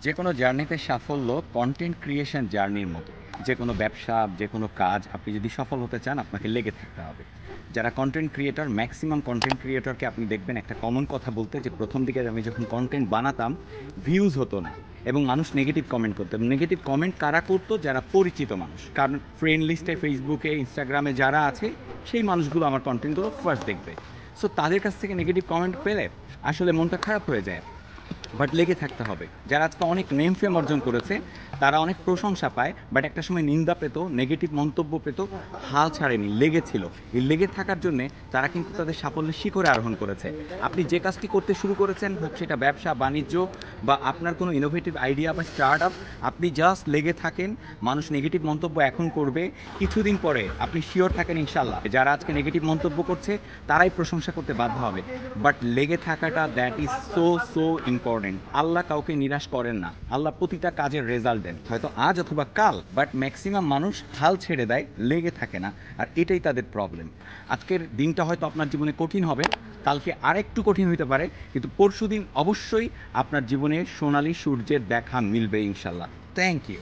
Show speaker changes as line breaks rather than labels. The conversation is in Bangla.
যে কোনো জার্নিতে সাফল্য কন্টেন্ট ক্রিয়েশন জার্নির মতো। যে কোনো ব্যবসা, যে কোনো কাজ আপনি যদি সফল হতে চান আপনাকে লেগে থাকতে হবে। যারা কন্টেন্ট ক্রিয়েটর, ম্যাক্সিমাম কন্টেন্ট ক্রিয়েটরকে আপনি দেখবেন একটা কমন কথা বলতে, যে প্রথম দিকে আমি যখন কন্টেন্ট বানাতাম ভিউজ হতো না এবং মানুষ নেগেটিভ কমেন্ট করতো। নেগেটিভ কমেন্ট কারা করতো? যারা পরিচিত মানুষ, কারণ ফ্রেন্ড লিস্টে ফেসবুকে ইনস্টাগ্রামে যারা আছে সেই মানুষগুলো আমার কন্টেন্টগুলো ফার্স্ট দেখবে। সো তাদের কাছ থেকে নেগেটিভ কমেন্ট পেলে আসলে মনটা খারাপ হয়ে যায়। বাট লেগে থাকতে হবে। যারা আজকে অনেক নেম ফেম অর্জন করেছে তারা অনেক প্রশংসা পায়, বাট একটা সময় নিন্দা পেত, নেগেটিভ মন্তব্য পেত, হাল ছাড়েনি, লেগেছিল। এই লেগে থাকার জন্যে তারা কিন্তু তাদের সাফল্যের শিখরে আরোহণ করেছে। আপনি যে কাজটি করতে শুরু করেছেন, হোক সেটা ব্যবসা বাণিজ্য বা আপনার কোনো ইনোভেটিভ আইডিয়া বা স্টার্ট আপ, আপনি জাস্ট লেগে থাকেন। মানুষ নেগেটিভ মন্তব্য এখন করবে, কিছুদিন পরে আপনি শিওর থাকেন ইনশাল্লাহ যারা আজকে নেগেটিভ মন্তব্য করছে তারাই প্রশংসা করতে বাধ্য হবে। বাট লেগে থাকাটা, that is so so important. Allah কাউকে নিরাশ করেন না, আল্লাহ প্রতিটা কাজের রেজাল্ট দেন, হয়তো আজ অথবা কাল। বাট ম্যাক্সিমাম মানুষ হাল ছেড়ে দেয়, লেগে থাকে না, আর এটাই তাদের প্রবলেম। আজকের দিনটা হয়তো আপনার জীবনে কঠিন হবে, কালকে আরেকটু কঠিন হতে পারে, কিন্তু পরশু দিন অবশ্যই আপনার জীবনে সোনালী সূর্যের দেখা মিলবে ইনশাল্লাহ। Thank you.